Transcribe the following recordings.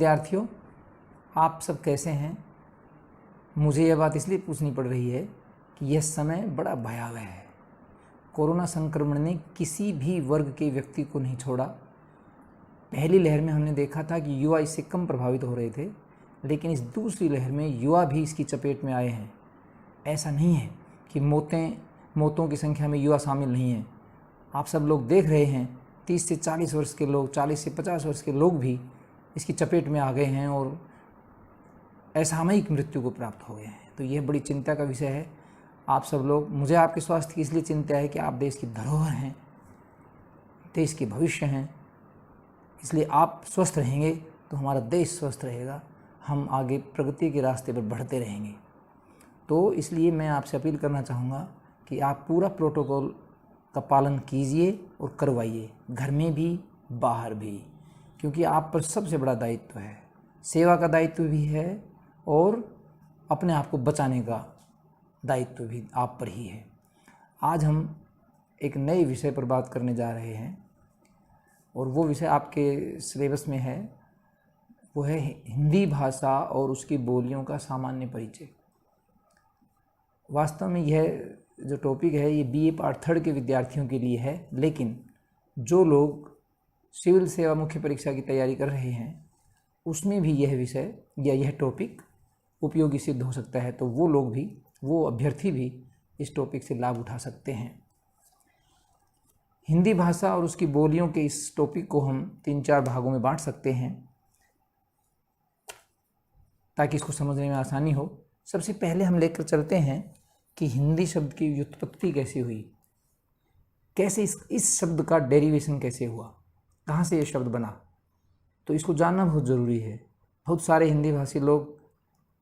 विद्यार्थियों, आप सब कैसे हैं? मुझे यह बात इसलिए पूछनी पड़ रही है कि यह समय बड़ा भयावह है। कोरोना संक्रमण ने किसी भी वर्ग के व्यक्ति को नहीं छोड़ा। पहली लहर में हमने देखा था कि युवा इससे कम प्रभावित हो रहे थे, लेकिन इस दूसरी लहर में युवा भी इसकी चपेट में आए हैं। ऐसा नहीं है कि मौतों की संख्या में युवा शामिल नहीं हैं। आप सब लोग देख रहे हैं 30 से 40 वर्ष के लोग, 40 से 50 वर्ष के लोग भी इसकी चपेट में आ गए हैं और असामयिक मृत्यु को प्राप्त हो गए हैं। तो यह बड़ी चिंता का विषय है। आप सब लोग, मुझे आपके स्वास्थ्य की इसलिए चिंता है कि आप देश की धरोहर हैं, देश के भविष्य हैं। इसलिए आप स्वस्थ रहेंगे तो हमारा देश स्वस्थ रहेगा, हम आगे प्रगति के रास्ते पर बढ़ते रहेंगे। तो इसलिए मैं आपसे अपील करना चाहूँगा कि आप पूरा प्रोटोकॉल का पालन कीजिए और करवाइए, घर में भी बाहर भी, क्योंकि आप पर सबसे बड़ा दायित्व है। सेवा का दायित्व भी है और अपने आप को बचाने का दायित्व भी आप पर ही है। आज हम एक नए विषय पर बात करने जा रहे हैं और वो विषय आपके सिलेबस में है, वो है हिंदी भाषा और उसकी बोलियों का सामान्य परिचय। वास्तव में यह जो टॉपिक है ये बीए पार्ट 3 के विद्यार्थियों के लिए है, लेकिन जो लोग सिविल सेवा मुख्य परीक्षा की तैयारी कर रहे हैं उसमें भी यह विषय या यह टॉपिक उपयोगी सिद्ध हो सकता है। तो वो लोग भी, वो अभ्यर्थी भी इस टॉपिक से लाभ उठा सकते हैं। हिंदी भाषा और उसकी बोलियों के इस टॉपिक को हम 3-4 भागों में बांट सकते हैं ताकि इसको समझने में आसानी हो। सबसे पहले हम लेकर चलते हैं कि हिंदी शब्द की व्युत्पत्ति कैसे हुई, कैसे इस शब्द का डेरिवेशन कैसे हुआ, कहाँ से ये शब्द बना। तो इसको जानना बहुत ज़रूरी है। बहुत सारे हिंदी भाषी लोग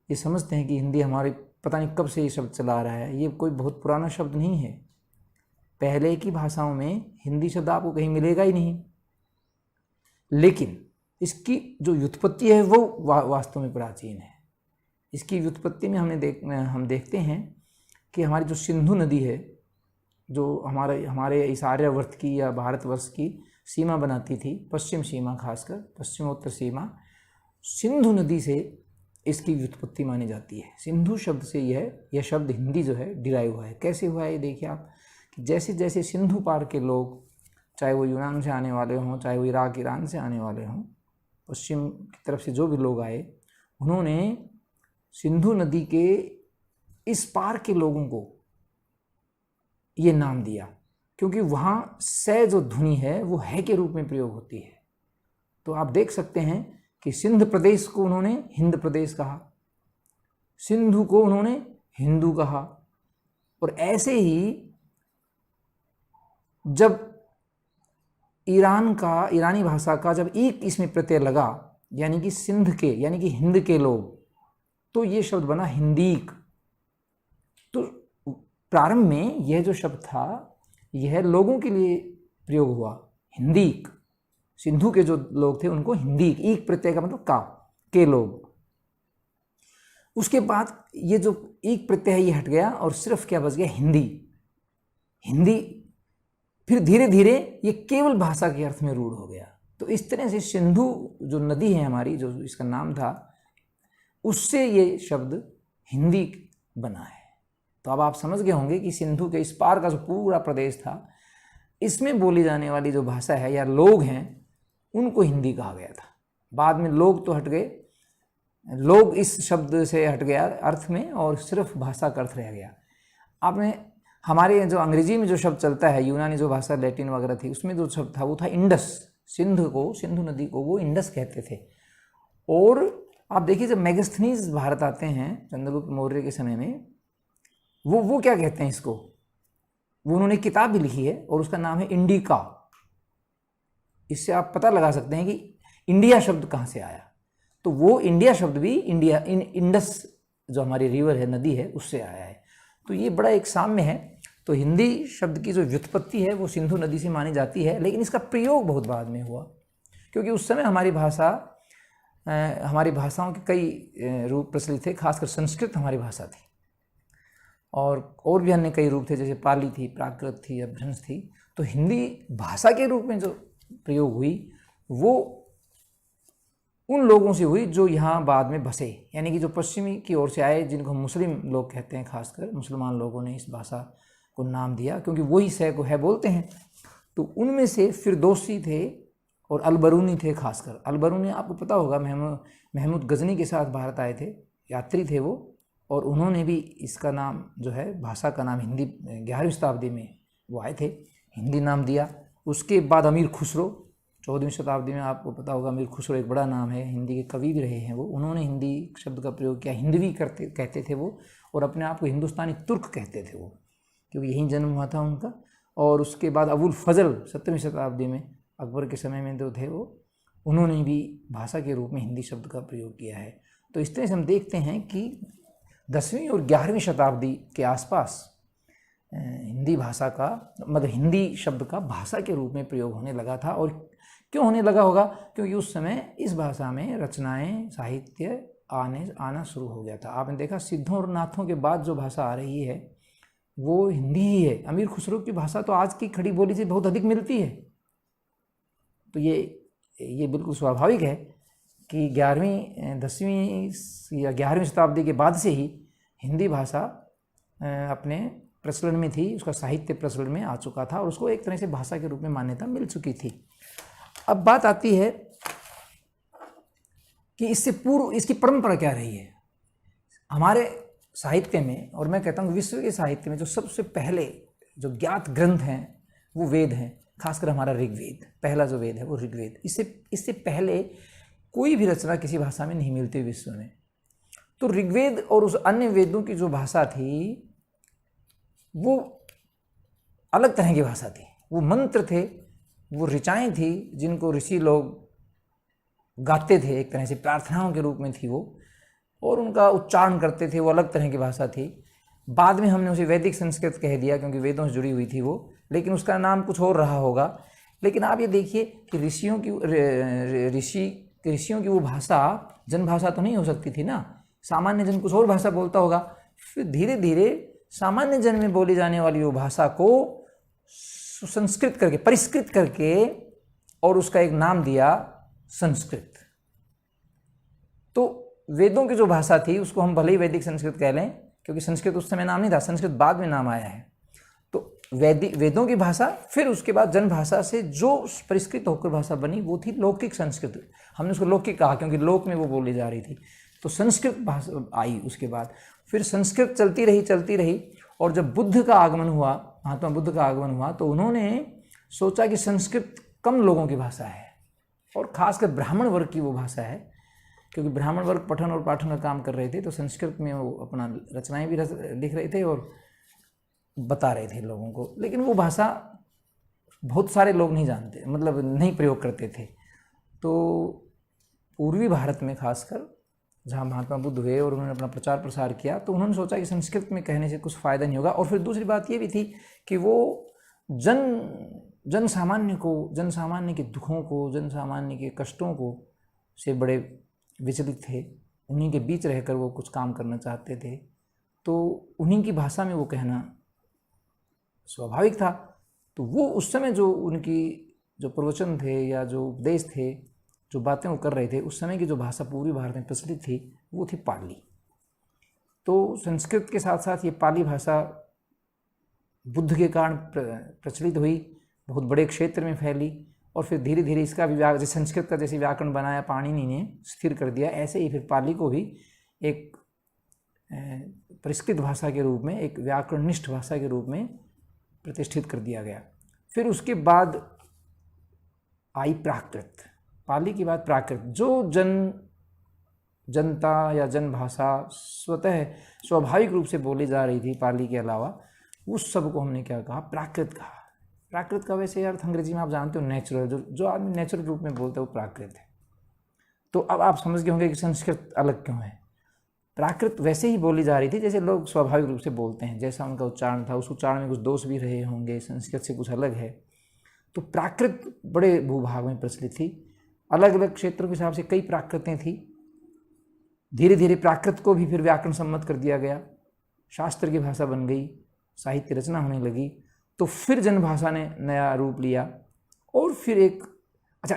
ये समझते हैं कि हिंदी हमारी पता नहीं कब से ये शब्द चला आ रहा है। ये कोई बहुत पुराना शब्द नहीं है। पहले की भाषाओं में हिंदी शब्द आपको कहीं मिलेगा ही नहीं, लेकिन इसकी जो व्युत्पत्ति है वो वास्तव में प्राचीन है। इसकी व्युत्पत्ति में हम देखते हैं कि हमारी जो सिंधु नदी है, जो हमारे इस आर्यावर्त की या भारतवर्ष की सीमा बनाती थी, पश्चिम सीमा, खासकर पश्चिमोत्तर सीमा, सिंधु नदी से इसकी व्युत्पत्ति मानी जाती है। सिंधु शब्द से यह शब्द हिंदी जो है डिराइव हुआ है। कैसे हुआ है ये देखिए आप, कि जैसे जैसे सिंधु पार के लोग, चाहे वो यूनान से आने वाले हों, चाहे वो इराक ईरान से आने वाले हों, पश्चिम की तरफ से जो भी लोग आए, उन्होंने सिंधु नदी के इस पार के लोगों को ये नाम दिया, क्योंकि वहाँ से जो ध्वनि है वो है के रूप में प्रयोग होती है। तो आप देख सकते हैं कि सिंध प्रदेश को उन्होंने हिंद प्रदेश कहा, सिंधु को उन्होंने हिंदू कहा। और ऐसे ही जब ईरानी भाषा का जब एक इसमें प्रत्यय लगा, यानी कि सिंध के, यानी कि हिंद के लोग, तो ये शब्द बना हिंदीक। तो प्रारंभ में यह जो शब्द था यह लोगों के लिए प्रयोग हुआ, हिंदीक। सिंधु के जो लोग थे उनको हिंदीक, एक प्रत्यय का मतलब का, के लोग। उसके बाद ये जो एक प्रत्यय है ये हट गया और सिर्फ क्या बच गया, हिंदी। हिंदी फिर धीरे धीरे ये केवल भाषा के अर्थ में रूढ़ हो गया। तो इस तरह से सिंधु जो नदी है हमारी, जो इसका नाम था, उससे ये शब्द हिंदी बना है। तो अब आप समझ गए होंगे कि सिंधु के इस पार का जो पूरा प्रदेश था, इसमें बोली जाने वाली जो भाषा है या लोग हैं, उनको हिंदी कहा गया था। बाद में लोग तो हट गए, लोग इस शब्द से हट गया अर्थ में और सिर्फ भाषा का अर्थ रह गया। आपने हमारे जो अंग्रेजी में जो शब्द चलता है, यूनानी जो भाषा लैटिन वगैरह थी, उसमें जो शब्द था वो था इंडस। सिंधु नदी को वो इंडस कहते थे। और आप देखिए जब मेगास्थनीज भारत आते हैं चंद्रगुप्त मौर्य के समय में, वो क्या कहते हैं इसको, वो उन्होंने किताब भी लिखी है और उसका नाम है इंडिका। इससे आप पता लगा सकते हैं कि इंडिया शब्द कहाँ से आया। तो वो इंडिया शब्द भी इंडस जो हमारी रिवर है, नदी है, उससे आया है। तो ये बड़ा एक साम्य है। तो हिंदी शब्द की जो व्युत्पत्ति है वो सिंधु नदी से मानी जाती है, लेकिन इसका प्रयोग बहुत बाद में हुआ, क्योंकि उस समय हमारी भाषाओं के कई रूप प्रचलित थे। खासकर संस्कृत हमारी भाषा थी और भी अन्य कई रूप थे, जैसे पाली थी, प्राकृत थी, अपभ्रंश थी। तो हिंदी भाषा के रूप में जो प्रयोग हुई वो उन लोगों से हुई जो यहाँ बाद में बसे, यानी कि जो पश्चिमी की ओर से आए, जिनको हम मुस्लिम लोग कहते हैं, खासकर मुसलमान लोगों ने इस भाषा को नाम दिया क्योंकि वही सह को है बोलते हैं। तो उनमें से फिरदौसी थे और अलबरूनी थे। खासकर अलबरूनी आपको पता होगा, महमूद गजनी के साथ भारत आए थे, यात्री थे वो, और उन्होंने भी इसका नाम जो है, भाषा का नाम हिंदी 11वीं शताब्दी में वो आए थे, हिंदी नाम दिया। उसके बाद अमीर खुसरो 14वीं शताब्दी में, आपको पता होगा अमीर खुसरो एक बड़ा नाम है, हिंदी के कवि भी रहे हैं वो, उन्होंने हिंदी शब्द का प्रयोग किया। हिंदवी कहते थे वो, और अपने आप को हिंदुस्तानी तुर्क कहते थे वो, क्योंकि यहीं जन्म हुआ था उनका। और उसके बाद अबुल फजल 17वीं शताब्दी में, अकबर के समय में जो थे वो, उन्होंने भी भाषा के रूप में हिंदी शब्द का प्रयोग किया है। तो इस तरह से हम देखते हैं कि 10वीं और 11वीं शताब्दी के आसपास हिंदी भाषा का, मतलब हिंदी शब्द का भाषा के रूप में प्रयोग होने लगा था। और क्यों होने लगा होगा? क्योंकि उस समय इस भाषा में रचनाएं, साहित्य आना शुरू हो गया था। आपने देखा सिद्धों और नाथों के बाद जो भाषा आ रही है वो हिंदी ही है। अमीर खुसरो की भाषा तो आज की खड़ी बोली से बहुत अधिक मिलती है। तो ये बिल्कुल स्वाभाविक है कि 11वीं 10वीं या 11वीं शताब्दी के बाद से ही हिंदी भाषा अपने प्रचलन में थी, उसका साहित्य प्रचलन में आ चुका था और उसको एक तरह से भाषा के रूप में मान्यता मिल चुकी थी। अब बात आती है कि इससे पूर्व इसकी परंपरा क्या रही है हमारे साहित्य में। और मैं कहता हूँ विश्व के साहित्य में जो सबसे पहले जो ज्ञात ग्रंथ हैं वो वेद हैं, खासकर हमारा ऋग्वेद। पहला जो वेद है वो ऋग्वेद। इससे पहले कोई भी रचना किसी भाषा में नहीं मिलती विश्व में। तो ऋग्वेद और उस अन्य वेदों की जो भाषा थी वो अलग तरह की भाषा थी। वो मंत्र थे, वो ऋचाएँ थी जिनको ऋषि लोग गाते थे, एक तरह से प्रार्थनाओं के रूप में थी वो, और उनका उच्चारण करते थे, वो अलग तरह की भाषा थी। बाद में हमने उसे वैदिक संस्कृत कह दिया क्योंकि वेदों से जुड़ी हुई थी वो, लेकिन उसका नाम कुछ और रहा होगा। लेकिन आप ये देखिए कि ऋषियों की वो भाषा जनभाषा तो नहीं हो सकती थी ना, सामान्य जन कुछ और भाषा बोलता होगा। फिर धीरे धीरे सामान्य जन में बोली जाने वाली वो भाषा को सुसंस्कृत करके, परिष्कृत करके, और उसका एक नाम दिया संस्कृत। तो वेदों की जो भाषा थी उसको हम भले ही वैदिक संस्कृत कह लें, क्योंकि संस्कृत उस समय नाम नहीं था, संस्कृत बाद में नाम आया है। तो वेदों की भाषा, फिर उसके बाद जन भाषा से जो परिष्कृत होकर भाषा बनी वो थी लौकिक संस्कृत। हमने उसको लौकिक कहा क्योंकि लोक में वो बोली जा रही थी। तो संस्कृत भाषा आई उसके बाद, फिर संस्कृत चलती रही। और जब बुद्ध का आगमन हुआ, महात्मा बुद्ध का आगमन हुआ, तो उन्होंने सोचा कि संस्कृत कम लोगों की भाषा है और खासकर ब्राह्मण वर्ग की वो भाषा है, क्योंकि ब्राह्मण वर्ग पठन और पाठन का काम कर रहे थे। तो संस्कृत में वो अपना रचनाएं भी लिख रहे थे और बता रहे थे लोगों को, लेकिन वो भाषा बहुत सारे लोग नहीं जानते, मतलब नहीं प्रयोग करते थे। तो पूर्वी भारत में खासकर जहाँ महात्मा बुद्ध हुए और उन्होंने अपना प्रचार प्रसार किया, तो उन्होंने सोचा कि संस्कृत में कहने से कुछ फ़ायदा नहीं होगा। और फिर दूसरी बात ये भी थी कि वो जन सामान्य के दुखों को, जन सामान्य के कष्टों को से बड़े विचलित थे। उन्हीं के बीच रहकर वो कुछ काम करना चाहते थे, तो उन्हीं की भाषा में वो कहना स्वाभाविक था। तो वो उस समय जो उनकी जो प्रवचन थे या जो उपदेश थे, जो बातें वो कर रहे थे, उस समय की जो भाषा पूर्वी भारत में प्रचलित थी वो थी पाली। तो संस्कृत के साथ साथ ये पाली भाषा बुद्ध के कारण प्रचलित हुई, बहुत बड़े क्षेत्र में फैली, और फिर धीरे धीरे इसका भी जैसे संस्कृत का जैसे व्याकरण बनाया पाणिनि ने, स्थिर कर दिया, ऐसे ही फिर पाली को भी एक परिष्कृत भाषा के रूप में, एक व्याकरणनिष्ठ भाषा के रूप में प्रतिष्ठित कर दिया गया। फिर उसके बाद आई प्राकृत। पाली के बाद प्राकृत, जो जनता या जनभाषा स्वतः स्वाभाविक रूप से बोली जा रही थी पाली के अलावा, उस सब को हमने क्या कहा? प्राकृत कहा। प्राकृत का वैसे अर्थ अंग्रेजी में आप जानते हो नेचुरल, जो आदमी नेचुरल रूप में बोलता है वो प्राकृत है। तो अब आप समझ गए होंगे कि संस्कृत अलग क्यों है। प्राकृत वैसे ही बोली जा रही थी जैसे लोग स्वाभाविक रूप से बोलते हैं, जैसा उनका उच्चारण था, उस उच्चारण में कुछ दोष भी रहे होंगे, संस्कृत से कुछ अलग है। तो प्राकृत बड़े भूभाग में प्रचलित थी, अलग अलग क्षेत्रों के हिसाब से कई प्राकृतें थी। धीरे धीरे प्राकृत को भी फिर व्याकरण सम्मत कर दिया गया, शास्त्र की भाषा बन गई, साहित्य रचना होने लगी। तो फिर जनभाषा ने नया रूप लिया। और फिर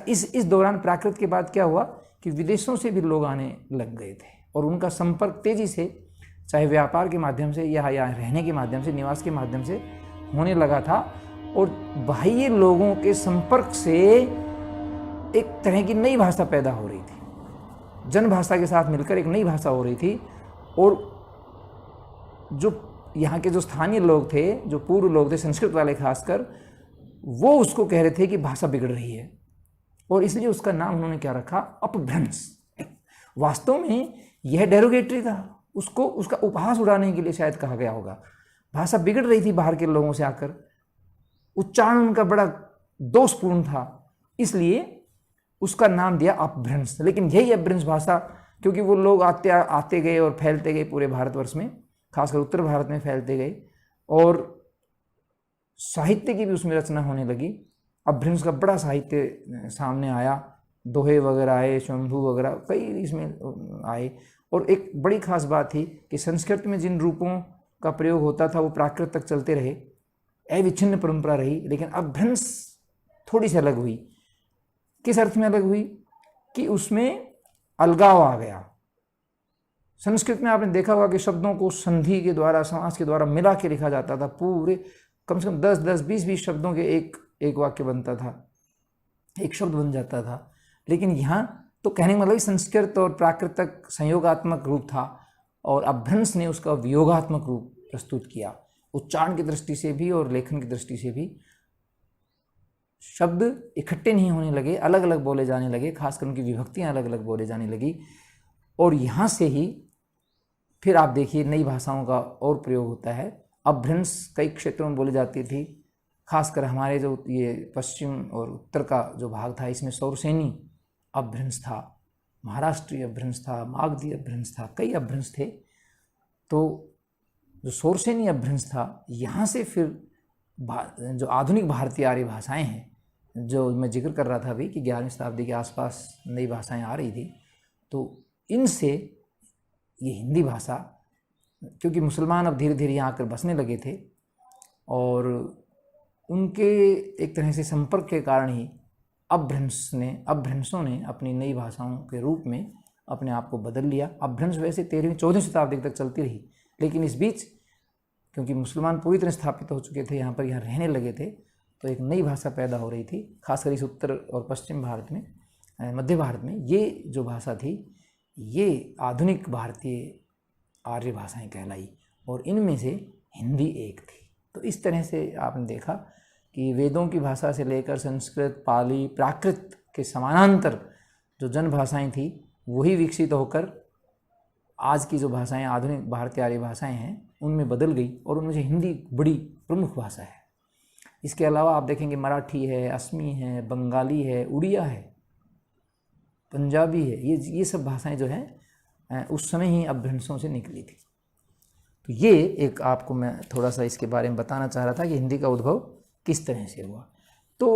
इस दौरान प्राकृत के बाद क्या हुआ कि विदेशों से भी लोग आने लग गए थे और उनका संपर्क तेज़ी से, चाहे व्यापार के माध्यम से या यहाँ रहने के माध्यम से, निवास के माध्यम से होने लगा था। और बाह्य लोगों के संपर्क से एक तरह की नई भाषा पैदा हो रही थी, जन भाषा के साथ मिलकर एक नई भाषा हो रही थी। और जो यहाँ के जो स्थानीय लोग थे, जो पूर्व लोग थे, संस्कृत वाले खासकर, वो उसको कह रहे थे कि भाषा बिगड़ रही है, और इसलिए उसका नाम उन्होंने क्या रखा, अपभ्रंश। वास्तव में यह डेरोगेटरी था, उसको उसका उपहास उड़ाने के लिए शायद कहा गया होगा। भाषा बिगड़ रही थी बाहर के लोगों से आकर, उच्चारण उनका बड़ा दोषपूर्ण था, इसलिए उसका नाम दिया अपभ्रंश। लेकिन यही अपभ्रंश भाषा, क्योंकि वो लोग आते गए और फैलते गए पूरे भारतवर्ष में, खासकर उत्तर भारत में फैलते गए, और साहित्य की भी उसमें रचना होने लगी। अपभ्रंश का बड़ा साहित्य सामने आया, दोहे वगैरह आए, शंभु वगैरह कई इसमें आए। और एक बड़ी खास बात थी कि संस्कृत में जिन रूपों का प्रयोग होता था वो प्राकृत तक चलते रहे, अविच्छिन्न परंपरा रही। लेकिन अपभ्रंश थोड़ी सी अलग हुई। किस अर्थ में अलग हुई कि उसमें अलगाव आ गया। संस्कृत में आपने देखा होगा कि शब्दों को संधि के द्वारा, समास के द्वारा मिला के लिखा जाता था। पूरे कम से कम 10-10, 20-20 शब्दों के एक वाक्य बनता था, एक शब्द बन जाता था। लेकिन यहाँ तो कहने का मतलब संस्कृत और प्राकृतिक संयोगात्मक रूप था, और अपभ्रंश ने उसका वियोगात्मक रूप प्रस्तुत किया। उच्चारण की दृष्टि से भी और लेखन की दृष्टि से भी शब्द इकट्ठे नहीं होने लगे, अलग अलग बोले जाने लगे, खासकर उनकी विभक्तियाँ अलग अलग बोले जाने लगी। और यहाँ से ही फिर आप देखिए नई भाषाओं का और प्रयोग होता है। अपभ्रंश कई क्षेत्रों में बोली जाती थी, खासकर हमारे जो ये पश्चिम और उत्तर का जो भाग था, इसमें सौरसेनी अपभ्रंश था, महाराष्ट्रीय अपभ्रंश था, मागधी अपभ्रंश था, कई अपभ्रंश थे। तो जो सौरसेनी अपभ्रंश था, यहाँ से फिर जो आधुनिक भारतीय आर्य भाषाएं हैं, जो मैं जिक्र कर रहा था अभी कि 11वीं शताब्दी के आसपास नई भाषाएं आ रही थी, तो इनसे ये हिंदी भाषा, क्योंकि मुसलमान अब धीरे धीरे यहाँ आकर बसने लगे थे, और उनके एक तरह से संपर्क के कारण ही अपभ्रंशों ने अपनी नई भाषाओं के रूप में अपने आप को बदल लिया। अपभ्रंश वैसे 13वीं-14वीं शताब्दी तक चलती रही, लेकिन इस बीच क्योंकि मुसलमान पूरी तरह स्थापित हो चुके थे, यहाँ रहने लगे थे, तो एक नई भाषा पैदा हो रही थी, खासकर इस उत्तर और पश्चिम भारत में, मध्य भारत में। ये जो भाषा थी, ये आधुनिक भारतीय आर्य भाषाएं कहलाई, और इनमें से हिंदी एक थी। तो इस तरह से आपने देखा कि वेदों की भाषा से लेकर संस्कृत, पाली, प्राकृत के समानांतर जो जन भाषाएं थी, वही विकसित होकर आज की जो भाषाएं आधुनिक भारतीय आर्य भाषाएं हैं उनमें बदल गई, और उनमें से हिंदी बड़ी प्रमुख भाषा है। इसके अलावा आप देखेंगे मराठी है, असमी है, बंगाली है, उड़िया है, पंजाबी है, ये सब भाषाएं जो हैं उस समय ही अपभ्रंशों से निकली थी। तो ये एक आपको मैं थोड़ा सा इसके बारे में बताना चाह रहा था कि हिंदी का उद्भव किस तरह से हुआ। तो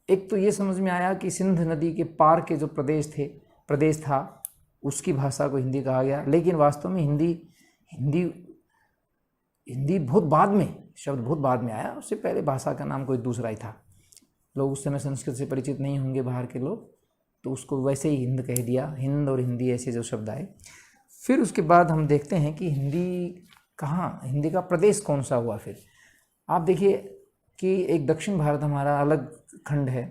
एक तो ये समझ में आया कि सिंध नदी के पार के जो प्रदेश था उसकी भाषा को हिंदी कहा गया। लेकिन वास्तव में हिंदी बहुत बाद में, शब्द बहुत बाद में आया। उससे पहले भाषा का नाम कोई दूसरा ही था। लोग उस समय संस्कृत से परिचित नहीं होंगे बाहर के लोग, तो उसको वैसे ही हिंद कह दिया। हिंद और हिंदी ऐसे जो शब्द आए। फिर उसके बाद हम देखते हैं कि हिंदी का प्रदेश कौन सा हुआ। फिर आप देखिए कि एक दक्षिण भारत हमारा अलग खंड है,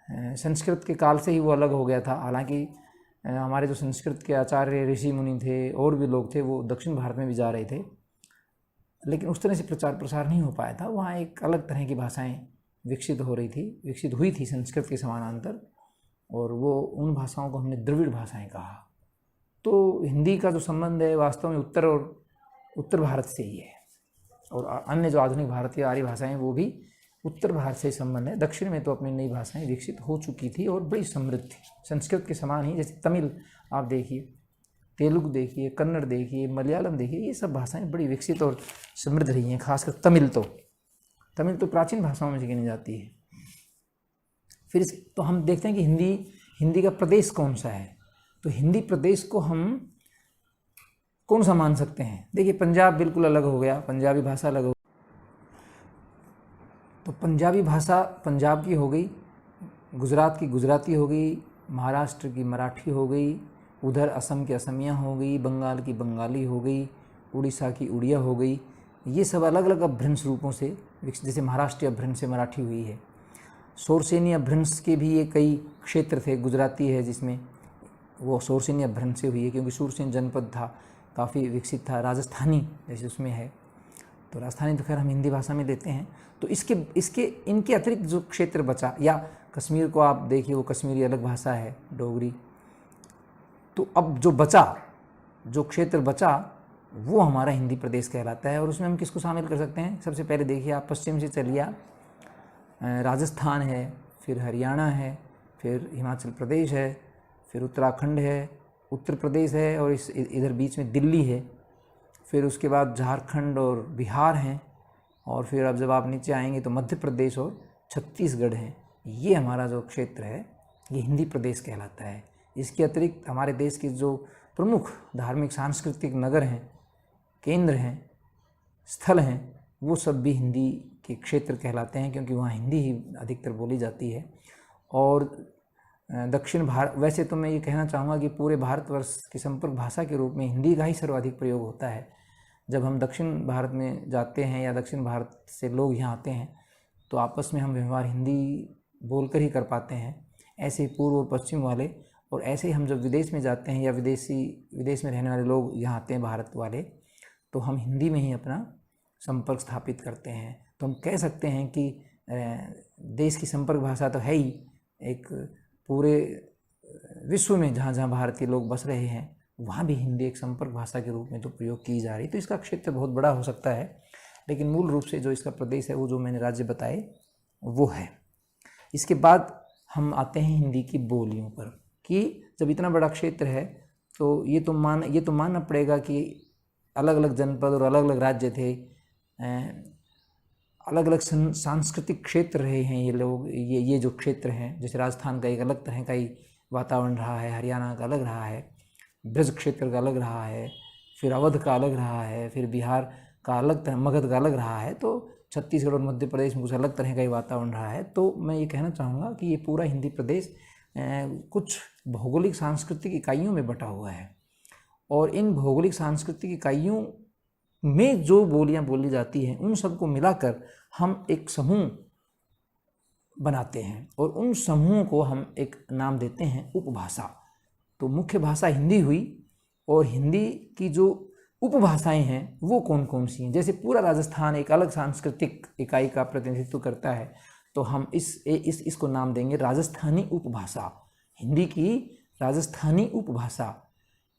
संस्कृत के काल से ही वो अलग हो गया था। हालांकि हमारे जो संस्कृत के आचार्य ऋषि मुनि थे और भी लोग थे, वो दक्षिण भारत में भी जा रहे थे, लेकिन उस तरह से प्रचार प्रसार नहीं हो पाया था। वहाँ एक अलग तरह की भाषाएं विकसित हुई थी संस्कृत के समानांतर, और वो उन भाषाओं को हमने द्रविड़ भाषाएं कहा। तो हिंदी का जो संबंध है वास्तव में उत्तर भारत से ही है, और अन्य जो आधुनिक भारतीय आर्य भाषाएं वो भी उत्तर भारत से संबंध है। दक्षिण में तो अपनी नई भाषाएं विकसित हो चुकी थी और बड़ी समृद्ध थी, संस्कृत के समान ही। जैसे तमिल आप देखिए, तेलुगु देखिए, कन्नड़ देखिए, मलयालम देखिए, ये सब भाषाएं बड़ी विकसित और समृद्ध रही हैं। खासकर तमिल तो प्राचीन भाषाओं में गिनी जाती है। फिर तो हम देखते हैं कि हिंदी का प्रदेश कौन सा है। तो हिंदी प्रदेश को हम कौन सा मान सकते हैं। देखिए पंजाब बिल्कुल अलग हो गया, पंजाबी भाषा अलग हो, तो पंजाबी भाषा पंजाब की हो गई, गुजरात की गुजराती हो गई, महाराष्ट्र की मराठी हो गई, उधर असम की असमिया हो गई, बंगाल की बंगाली हो गई, उड़ीसा की उड़िया हो गई। ये सब अलग अलग अपभ्रंश रूपों से विकसित, जैसे महाराष्ट्रीय अपभ्रंश से मराठी हुई है। शोरसेनी अपभ्रंश के भी ये कई क्षेत्र थे। गुजराती है जिसमें वो शोरसेनी अपभ्रंश से हुई है, क्योंकि शूरसेन जनपद था, काफ़ी विकसित था। राजस्थानी जैसे उसमें है, तो राजस्थानी तो खैर हम हिंदी भाषा में लेते हैं। तो इनके अतिरिक्त जो क्षेत्र बचा, या कश्मीर को आप देखिए, वो कश्मीरी अलग भाषा है, डोगरी। तो अब जो क्षेत्र बचा वो हमारा हिंदी प्रदेश कहलाता है। और उसमें हम किसको शामिल कर सकते हैं? सबसे पहले देखिए आप, पश्चिम से चलिए, राजस्थान है, फिर हरियाणा है, फिर हिमाचल प्रदेश है, फिर उत्तराखंड है, उत्तर प्रदेश है, और इधर बीच में दिल्ली है। फिर उसके बाद झारखंड और बिहार हैं, और फिर अब जब आप नीचे आएंगे तो मध्य प्रदेश और छत्तीसगढ़ है। ये हमारा जो क्षेत्र है ये हिंदी प्रदेश कहलाता है। इसके अतिरिक्त हमारे देश के जो प्रमुख धार्मिक सांस्कृतिक नगर हैं, केंद्र हैं, स्थल हैं, वो सब भी हिंदी के क्षेत्र कहलाते हैं, क्योंकि वहाँ हिंदी ही अधिकतर बोली जाती है। और दक्षिण भारत, वैसे तो मैं ये कहना चाहूँगा कि पूरे भारतवर्ष की संपर्क भाषा के रूप में हिंदी का ही सर्वाधिक प्रयोग होता है। जब हम दक्षिण भारत में जाते हैं या दक्षिण भारत से लोग यहाँ आते हैं तो आपस में हम व्यवहार हिंदी बोलकर ही कर पाते हैं। ऐसे ही पूर्व और पश्चिम वाले, और ऐसे ही हम जब विदेश में जाते हैं या विदेश में रहने वाले लोग यहाँ आते हैं, भारत वाले, तो हम हिंदी में ही अपना संपर्क स्थापित करते हैं। तो हम कह सकते हैं कि देश की संपर्क भाषा तो है ही, एक पूरे विश्व में जहाँ जहाँ भारतीय लोग बस रहे हैं वहाँ भी हिंदी एक संपर्क भाषा के रूप में तो प्रयोग की जा रही। तो इसका क्षेत्र बहुत बड़ा हो सकता है, लेकिन मूल रूप से जो इसका प्रदेश है वो जो मैंने राज्य बताए वो है। इसके बाद हम आते हैं हिंदी की बोलियों पर, कि जब इतना बड़ा क्षेत्र है तो ये तो मानना पड़ेगा कि अलग अलग जनपद और अलग अलग राज्य थे, अलग अलग सांस्कृतिक क्षेत्र रहे हैं ये लोग, ये जो क्षेत्र हैं। जैसे राजस्थान का एक अलग तरह का ही वातावरण रहा है, हरियाणा का अलग रहा है, ब्रज क्षेत्र का अलग रहा है, फिर अवध का अलग रहा है, फिर बिहार का अलग तरह, मगध का अलग रहा है, तो छत्तीसगढ़ और मध्य प्रदेश में कुछ अलग तरह का ही वातावरण रहा है। तो मैं ये कहना चाहूँगा कि ये पूरा हिंदी प्रदेश कुछ भौगोलिक सांस्कृतिक इकाइयों में बटा हुआ है, और इन भौगोलिक सांस्कृतिक इकाइयों में जो बोलियां बोली जाती हैं उन सबको मिलाकर हम एक समूह बनाते हैं, और उन समूहों को हम एक नाम देते हैं उपभाषा। तो मुख्य भाषा हिंदी हुई, और हिंदी की जो उपभाषाएं हैं वो कौन कौन सी हैं? जैसे पूरा राजस्थान एक अलग सांस्कृतिक इकाई का प्रतिनिधित्व करता है, तो हम इसको नाम देंगे राजस्थानी उपभाषा, हिंदी की राजस्थानी उपभाषा।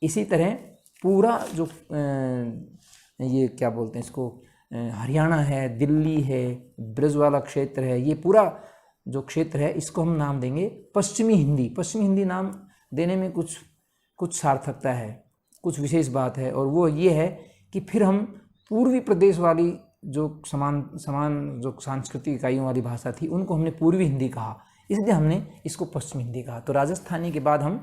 इसी तरह पूरा जो ये क्या बोलते हैं इसको, हरियाणा है, दिल्ली है, ब्रज वाला क्षेत्र है, ये पूरा जो क्षेत्र है इसको हम नाम देंगे पश्चिमी हिंदी। पश्चिमी हिंदी नाम देने में कुछ सार्थकता है, कुछ विशेष बात है, और वो ये है कि फिर हम पूर्वी प्रदेश वाली जो समान जो सांस्कृतिक इकाइयों वाली भाषा थी उनको हमने पूर्वी हिंदी कहा, इसलिए हमने इसको पश्चिमी हिंदी कहा। तो राजस्थानी के बाद हम,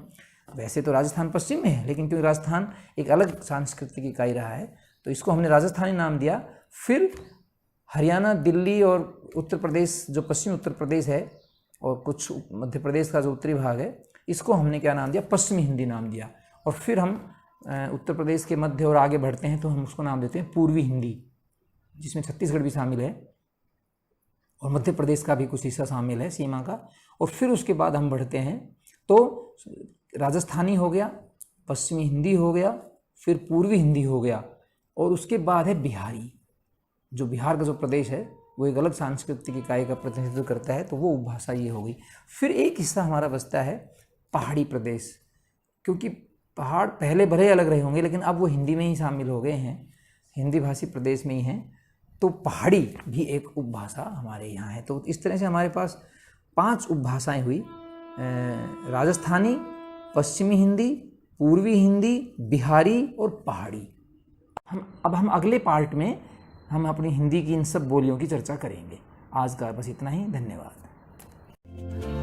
वैसे तो राजस्थान पश्चिम में है, लेकिन क्योंकि राजस्थान एक अलग सांस्कृतिक इकाई रहा है तो इसको हमने राजस्थानी नाम दिया। फिर हरियाणा, दिल्ली और उत्तर प्रदेश, जो पश्चिम उत्तर प्रदेश है, और कुछ मध्य प्रदेश का जो उत्तरी भाग है, इसको हमने क्या नाम दिया? पश्चिमी हिंदी नाम दिया। और फिर हम उत्तर प्रदेश के मध्य और आगे बढ़ते हैं तो हम उसको नाम देते हैं पूर्वी हिंदी, जिसमें छत्तीसगढ़ भी शामिल है और मध्य प्रदेश का भी कुछ हिस्सा शामिल है, सीमा का। और फिर उसके बाद हम बढ़ते हैं तो राजस्थानी हो गया, पश्चिमी हिंदी हो गया, फिर पूर्वी हिंदी हो गया, और उसके बाद है बिहारी। जो बिहार का जो प्रदेश है वो एक अलग सांस्कृतिक इकाई का प्रतिनिधित्व करता है, तो वो उपभाषा ये हो गई। फिर एक हिस्सा हमारा बचता है पहाड़ी प्रदेश, क्योंकि पहाड़ पहले भले अलग रहे होंगे लेकिन अब वो हिंदी में ही शामिल हो गए हैं, हिंदी भाषी प्रदेश में ही हैं, तो पहाड़ी भी एक उपभाषा हमारे यहाँ है। तो इस तरह से हमारे पास 5 उपभाषाएं हुई, राजस्थानी, पश्चिमी हिंदी, पूर्वी हिंदी, बिहारी और पहाड़ी। हम अगले पार्ट में हम अपनी हिंदी की इन सब बोलियों की चर्चा करेंगे। आज का बस इतना ही, धन्यवाद।